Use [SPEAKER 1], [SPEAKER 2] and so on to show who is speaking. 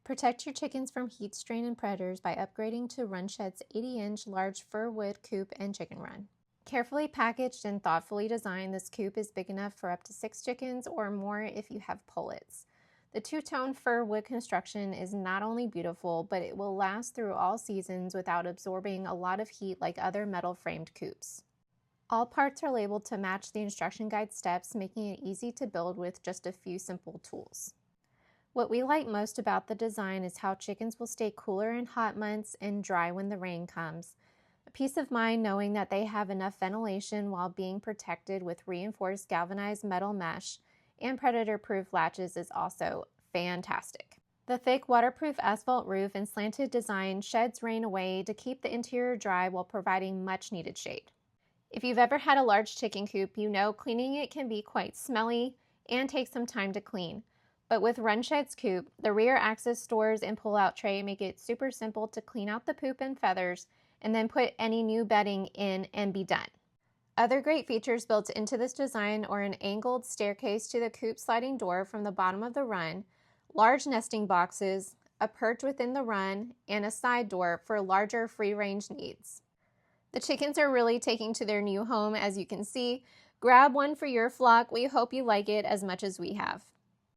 [SPEAKER 1] Protect your chickens from heat strain and predators by upgrading to RUNSHED's 80-inch large fir wood coop and chicken run. Carefully packaged and thoughtfully designed, this coop is big enough for up to 6 chickens or more if you have pullets. The two-tone fir wood construction is not only beautiful, but it will last through all seasons without absorbing a lot of heat like other metal-framed coops. All parts are labeled to match the instruction guide steps, making it easy to build with just a few simple tools. What we like most about the design is how chickens will stay cooler in hot months and dry when the rain comes. A peace of mind knowing that they have enough ventilation while being protected with reinforced galvanized metal mesh and predator-proof latches is also fantastic. The thick waterproof asphalt roof and slanted design sheds rain away to keep the interior dry while providing much needed shade. If you've ever had a large chicken coop, you know cleaning it can be quite smelly and take some time to clean. But with RUNSHED's coop, the rear access doors and pull-out tray make it super simple to clean out the poop and feathers and then put any new bedding in and be done. Other great features built into this design are an angled staircase to the coop sliding door from the bottom of the run, large nesting boxes, a perch within the run, and a side door for larger free-range needs. The chickens are really taking to their new home, as you can see. Grab one for your flock. We hope you like it as much as we have.